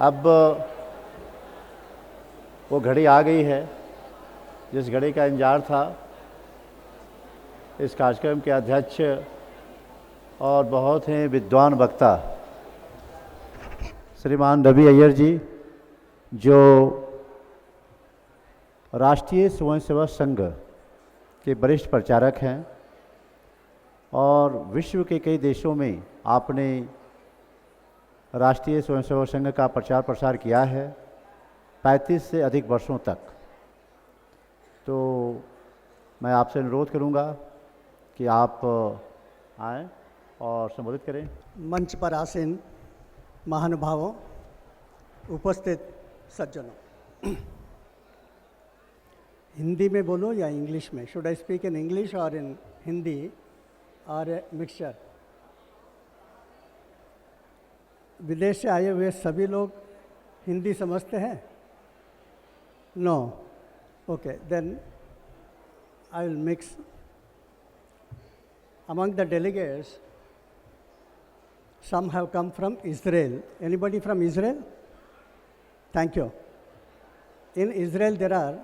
अब वो घड़ी आ गई है जिस घड़ी का इंतजार था। इस कार्यक्रम के अध्यक्ष और बहुत हैं विद्वान वक्ता श्रीमान रवि अय्यर जी, जो राष्ट्रीय स्वयंसेवक संघ के वरिष्ठ प्रचारक हैं और विश्व के कई देशों में आपने राष्ट्रीय स्वयंसेवक संघ का प्रचार प्रसार किया है 35 से अधिक वर्षों तक। तो मैं आपसे अनुरोध करूंगा कि आप आएं और संबोधित करें। मंच पर आसीन महानुभावों, उपस्थित सज्जनों, हिंदी में बोलो या इंग्लिश में? Should I speak in English और इन हिंदी और ए मिक्सचर? विदेश से आए हुए सभी लोग हिंदी समझते हैं? No? Okay, then I will mix. Among the delegates, some have come from Israel. Anybody from Israel? Thank you. In Israel there are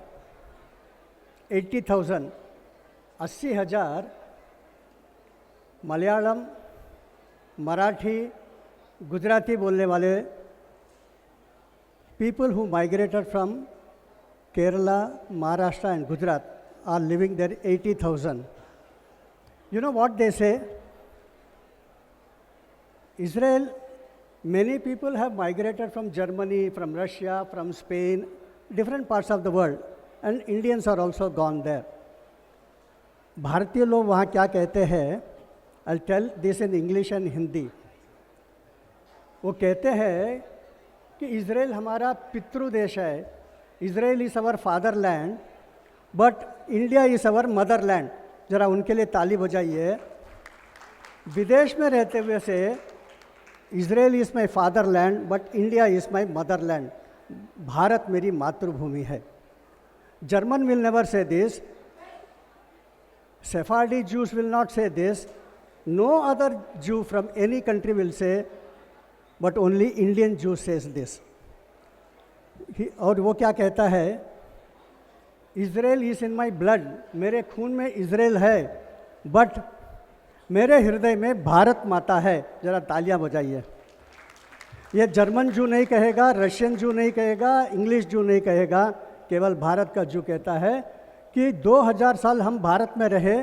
80,000, 80,000 Malayalam, Marathi, Gujarati बोलने वाले people who migrated from Kerala, Maharashtra and Gujarat are living there, 80,000. You know what they say? Israel, many people have migrated from Germany, from Russia, from Spain, different parts of the world, and Indians are also gone there. भारतीय लोग वहाँ क्या कहते हैं? I'll tell this in English and Hindi. वो कहते हैं कि इज़राइल हमारा पितृ देश है, Israel is our fatherland, but India is our Motherland. जरा उनके लिए ताली बजाइए. विदेश में रहते हुए से Israel is my fatherland but India is my motherland. Bharat मेरी मातृभूमि है. German will never say this, Sephardi Jews will not say this, no other Jew from any country will say, but only Indian Jew says this. और वो क्या कहता है? Israel is in my blood, मेरे खून में इज़राइल है, but मेरे हृदय में भारत माता है. ज़रा तालियां बजाइए. ये जर्मन जू नहीं कहेगा, रशियन जू नहीं कहेगा, इंग्लिश जू नहीं कहेगा, केवल भारत का जू कहता है कि 2000 साल हम भारत में रहे,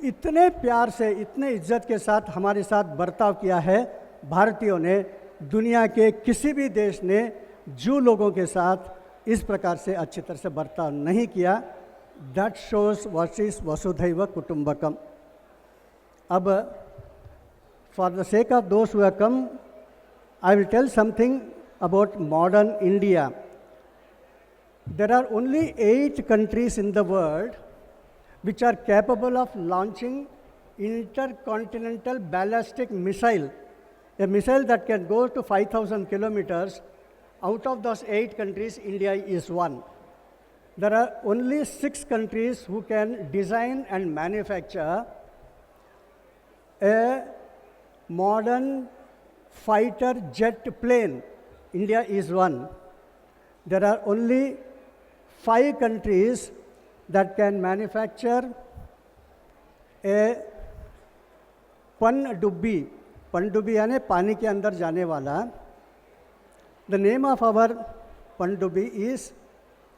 इतने प्यार से, इतने इज्जत के साथ हमारे साथ बर्ताव किया है भारतीयों ने. दुनिया के किसी भी देश ने जू लोगों के साथ इस प्रकार से अच्छी तरह से बर्ताव नहीं किया. दैट शोज व्हाट इज वसुधैव कुटुंबकम. अब for the sake of those who have come, I will tell something about modern India. There are only 8 countries in the world which are capable of launching intercontinental ballistic missile, a missile that can go to 5,000 kilometers. Out of those 8 countries, India is one. There are only 6 countries who can design and manufacture a modern fighter jet plane. India is one. There are only 5 countries that can manufacture a पनडुब्बी. पनडुब्बी यानी पानी के अंदर जाने वाला. The name of our Pandubbi is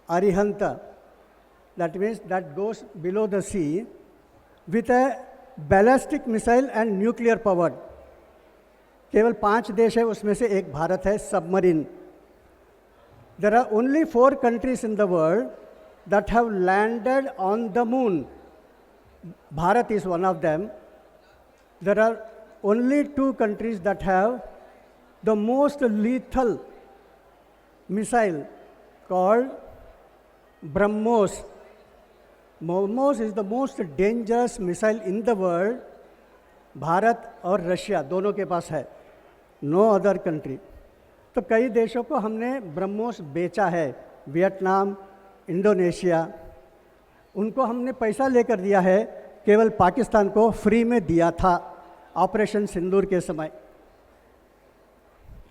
Arihanta. That means that goes below the sea with a ballistic missile and nuclear powered. केवल 5 देश है, उसमें से एक भारत है, submarine. There are only 4 countries in the world that have landed on the moon. Bharat is one of them. There are only 2 countries that have the most lethal missile called BrahMos. BrahMos is the most dangerous missile in the world. Bharat और Russia दोनों के पास है, no other country. तो कई देशों को हमने ब्रह्मोस बेचा है, वियतनाम, इंडोनेशिया, उनको हमने पैसा लेकर दिया है. केवल पाकिस्तान को फ्री में दिया था ऑपरेशन सिंदूर के समय.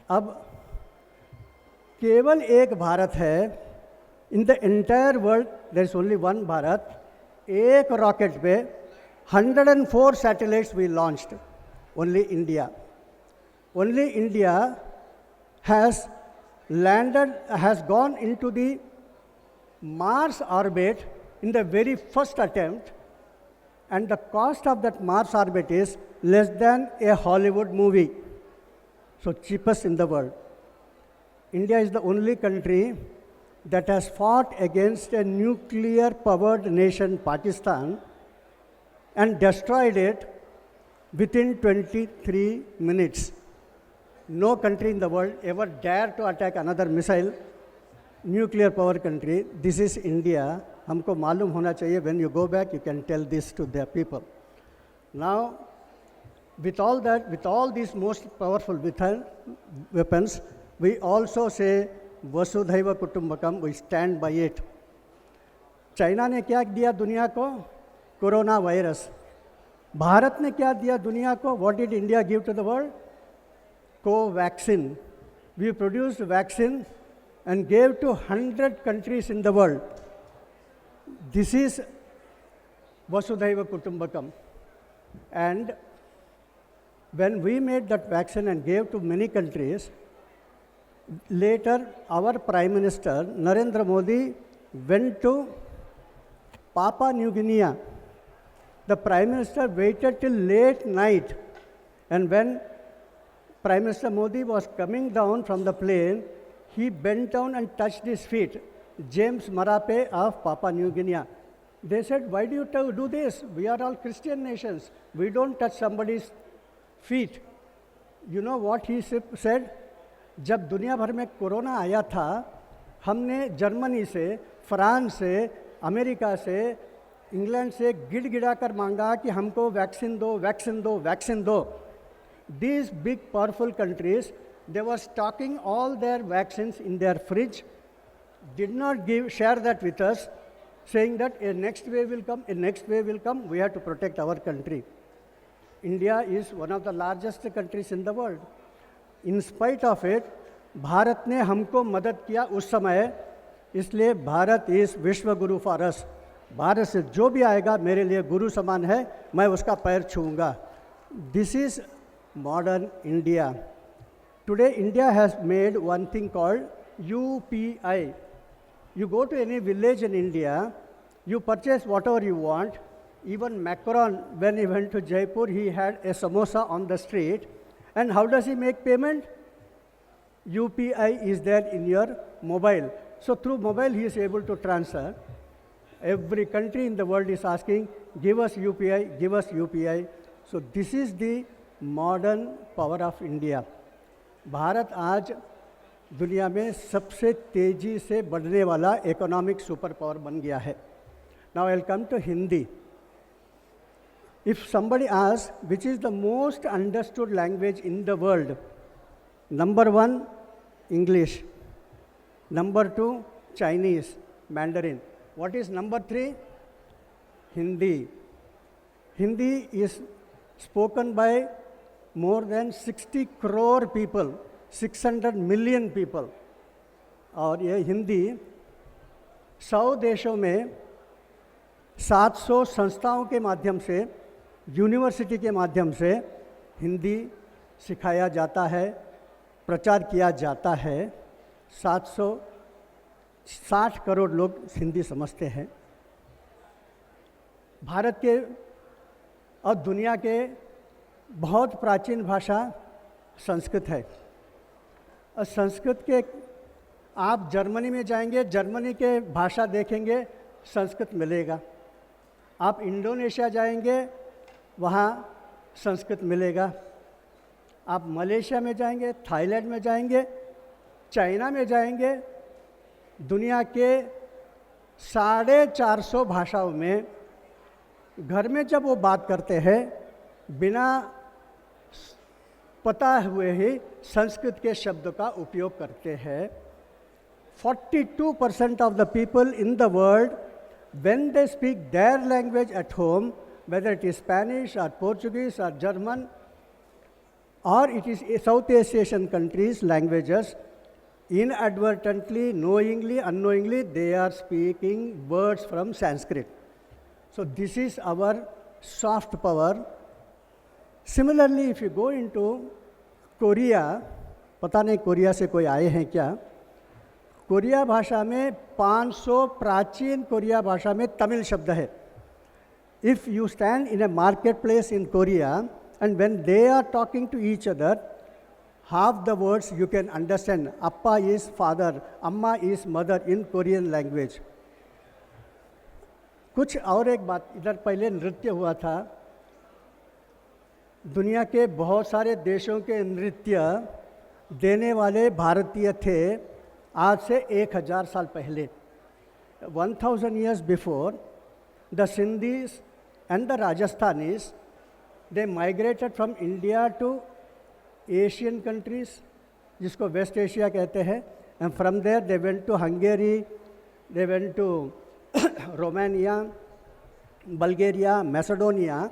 अब केवल एक भारत है, in the entire world there is only one Bharat. एक रॉकेट पे 104 satellites we launched, only India. Only India has landed, has gone into the Mars orbit in the very first attempt, and the cost of that Mars orbit is less than a Hollywood movie, so cheapest in the world. India is the only country that has fought against a nuclear powered nation, Pakistan, and destroyed it within 23 minutes. No country in the world ever dared to attack another missile, nuclear power country. This is India. हमको मालूम होना चाहिए. When you go back, you can tell this to their people. Now, with all that, with all these most powerful weapons, we also say Vasudhaiva Kutumbakam. We stand by it. China ने क्या दिया दुनिया को? Corona virus. Bharat ने क्या दिया दुनिया को? What did India give to the world? Co-vaccine. We produced vaccine and gave to 100 countries in the world. This is Vasudhaiva Kutumbakam. And when we made that vaccine and gave to many countries, later our Prime Minister Narendra Modi went to Papua New Guinea. The Prime Minister waited till late night, and when Prime Minister Modi was coming down from the plane, he bent down and touched his feet. James Marape of Papua New Guinea. They said, why do you do this? We are all Christian nations. We don't touch somebody's feet. You know what he said? जब दुनिया भर में corona आया था, हमने Germany से, France से, America से, इंग्लैंड से गिड़गिड़ा कर मांगा कि हमको वैक्सीन दो, वैक्सीन दो, वैक्सीन दो. These big powerful countries, they were stocking all their vaccines in their fridge, did not share that with us, saying that a next wave will come, a next wave will come, we have to protect our country. India is one of the largest countries in the world. In spite of it, Bharat ने हमको मदद किया उस समय, इसलिए Bharat is विश्व गुरु for us. Bharat से जो भी आएगा मेरे लिए गुरु समान है, मैं उसका पैर छूऊंगा. This is modern India. Today India has made one thing called UPI. You go to any village in India, you purchase whatever you want. Even Macron, when he went to Jaipur, he had a samosa on the street. And how does he make payment? UPI is there in your mobile. So through mobile he is able to transfer. Every country in the world is asking, give us UPI, give us UPI. So this is the modern power of India. Bharat आज दुनिया में सबसे तेज़ी से बढ़ने वाला economic super power बन गया है. Now I will come to Hindi. If somebody asks which is the most understood language in the world, number 1 English, number 2 Chinese Mandarin. What is number 3? Hindi. Hindi is spoken by more than 60 crore people, 600 million people. और ये हिंदी 100 देशों में 700 संस्थाओं के माध्यम से, university के माध्यम से हिंदी सिखाया जाता है, प्रचार किया जाता है. 760 करोड़ लोग हिंदी समझते हैं. भारत के और दुनिया के बहुत प्राचीन भाषा संस्कृत है. और संस्कृत के आप जर्मनी में जाएंगे, जर्मनी के भाषा देखेंगे, संस्कृत मिलेगा. आप इंडोनेशिया जाएंगे, वहाँ संस्कृत मिलेगा. आप मलेशिया में जाएंगे, थाईलैंड में जाएंगे, चाइना में जाएंगे, दुनिया के 450 भाषाओं में घर में जब वो बात करते हैं, बिना पता हुए ही संस्कृत के शब्द का उपयोग करते हैं. 42% of the people in the world, when they speak their language at home, whether it is Spanish or Portuguese or German, or it is South Asian countries' languages, Inadvertently, knowingly, unknowingly, they are speaking words from Sanskrit. So this is our soft power. Similarly, if you go into Korea, पता नहीं Korea से कोई आए हैं क्या, Korea भाषा में 500 प्राचीन कोरिया भाषा में तमिल शब्द है. If you stand in a marketplace in Korea and when they are talking to each other, half the words you can understand. Appa is father, Amma is mother in Korean language. कुछ और एक बात, इधर पहले नृत्य हुआ था. दुनिया के बहुत सारे देशों के नृत्य देने वाले भारतीय थे आज से 1000 साल पहले. 1000 years before, the Sindhis and the Rajasthanis, they migrated from India to Asian countries, जिसको वेस्ट एशिया कहते हैं, and from there they went to Hungary, they went to Romania, Bulgaria, Macedonia.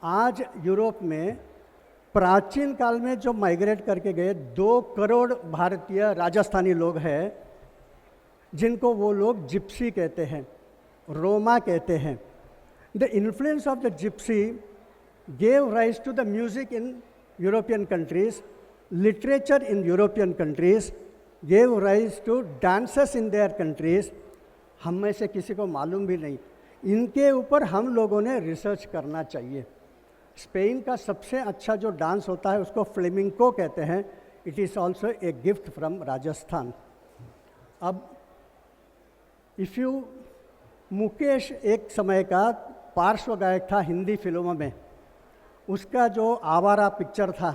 आज यूरोप में प्राचीन काल में जो माइग्रेट करके गए 2 करोड़ भारतीय राजस्थानी लोग हैं, जिनको वो लोग जिप्सी कहते हैं, रोमा कहते हैं. The influence of the gypsy gave rise to the music in European countries, literature in European countries, gave rise to dances in their countries. हम में से किसी को मालूम भी नहीं. इनके ऊपर हम लोगों ने रिसर्च करना चाहिए. स्पेन का सबसे अच्छा जो डांस होता है उसको फ्लेमिंको कहते हैं. It is also a gift from Rajasthan. अब इफ़ यू, मुकेश एक समय का पार्श्व गायक था हिंदी फिल्मों में. उसका जो आवारा पिक्चर था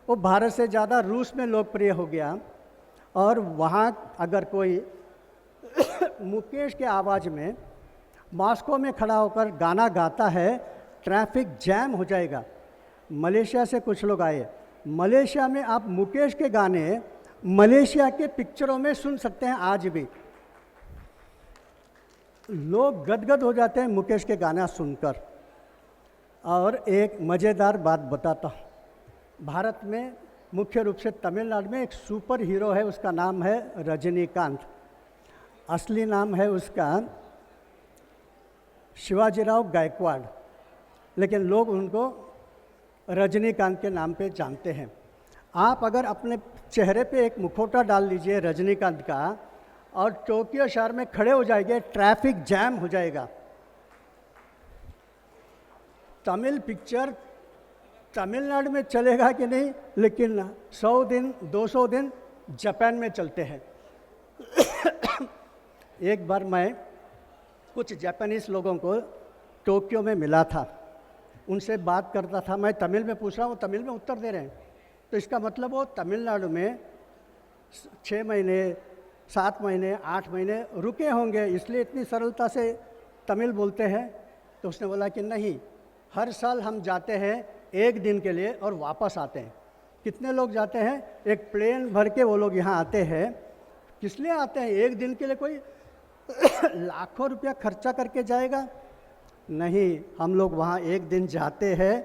वो भारत से ज़्यादा रूस में लोकप्रिय हो गया. और वहाँ अगर कोई मुकेश के आवाज़ में मॉस्को में खड़ा होकर गाना गाता है, ट्रैफिक जैम हो जाएगा. मलेशिया से कुछ लोग आए. मलेशिया में आप मुकेश के गाने मलेशिया के पिक्चरों में सुन सकते हैं. आज भी लोग गदगद हो जाते हैं मुकेश के गाना सुनकर. और एक मज़ेदार बात बताता हूँ. भारत में मुख्य रूप से तमिलनाडु में एक सुपर हीरो है, उसका नाम है रजनीकांत. असली नाम है उसका शिवाजीराव गायकवाड़, लेकिन लोग उनको रजनीकांत के नाम पे जानते हैं. आप अगर अपने चेहरे पे एक मुखौटा डाल लीजिए रजनीकांत का और टोक्यो शहर में खड़े हो जाएंगे, ट्रैफिक जैम हो जाएगा. तमिल पिक्चर तमिलनाडु में चलेगा कि नहीं, लेकिन 100 दिन 200 दिन जापान में चलते हैं. एक बार मैं कुछ जापानीज लोगों को टोक्यो में मिला था. उनसे बात करता था, मैं तमिल में पूछ रहा हूँ, वो तमिल में उत्तर दे रहे हैं. तो इसका मतलब वो तमिलनाडु में 6 महीने 7 महीने 8 महीने रुके होंगे, इसलिए इतनी सरलता से तमिल बोलते हैं. तो उसने बोला कि नहीं, हर साल हम जाते हैं 1 दिन के लिए और वापस आते हैं. कितने लोग जाते हैं? एक प्लेन भर के वो लोग यहाँ आते हैं. किस लिए आते हैं? 1 दिन के लिए कोई लाखों रुपया खर्चा करके जाएगा? नहीं, हम लोग वहाँ 1 दिन जाते हैं,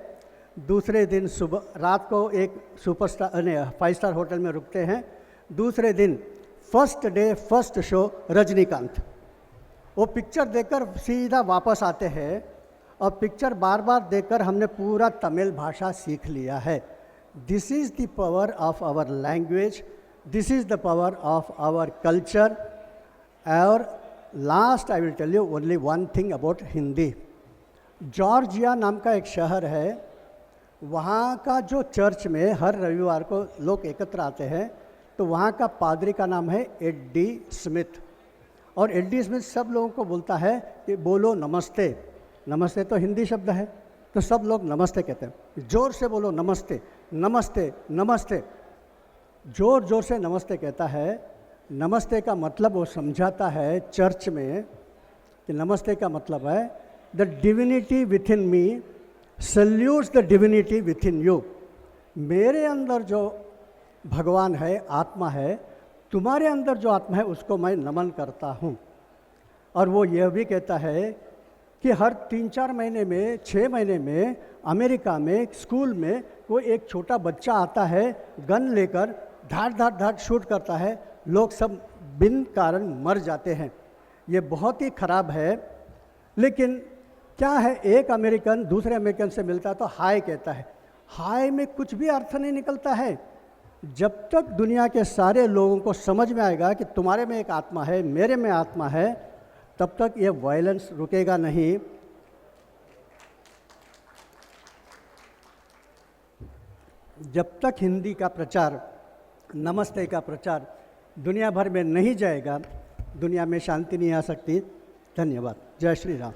दूसरे दिन सुबह रात को एक सुपरस्टार 5 स्टार होटल में रुकते हैं. दूसरे दिन first day first show Rajinikanth. वो पिक्चर देखकर सीधा वापस आते हैं. और पिक्चर बार बार देखकर हमने पूरा तमिल भाषा सीख लिया है. This is the power of our language, this is the power of our culture. और last I will tell you only one thing about Hindi. Georgia नाम का एक शहर है, वहाँ का जो चर्च में हर रविवार को लोग एकत्र आते हैं, तो वहाँ का पादरी का नाम है एडी स्मिथ. और एडी स्मिथ सब लोगों को बोलता है कि बोलो नमस्ते. नमस्ते तो हिंदी शब्द है, तो सब लोग नमस्ते कहते हैं. जोर से बोलो नमस्ते नमस्ते नमस्ते. जोर जोर से नमस्ते कहता है. नमस्ते का मतलब वो समझाता है चर्च में कि नमस्ते का मतलब है the divinity with in me salutes the divinity with in you. मेरे अंदर जो भगवान है, आत्मा है, तुम्हारे अंदर जो आत्मा है उसको मैं नमन करता हूँ. और वो यह भी कहता है कि हर 3-4 महीने में 6 महीने में अमेरिका में स्कूल में कोई एक छोटा बच्चा आता है गन लेकर धाड़ धाड़ धाड़ शूट करता है, लोग सब बिन कारण मर जाते हैं। ये बहुत ही खराब है। लेकिन क्या है, एक अमेरिकन दूसरे अमेरिकन से मिलता है तो हाय कहता है। हाय में कुछ भी अर्थ नहीं निकलता है। जब तक दुनिया के सारे लोगों को समझ में आएगा कि तुम्हारे में एक आत्मा है, मेरे में आत्मा है, तब तक ये वायलेंस रुकेगा नहीं। जब तक हिंदी का प्रचार, नमस्ते का प्रचार दुनिया भर में नहीं जाएगा, दुनिया में शांति नहीं आ सकती। धन्यवाद। जय श्री राम।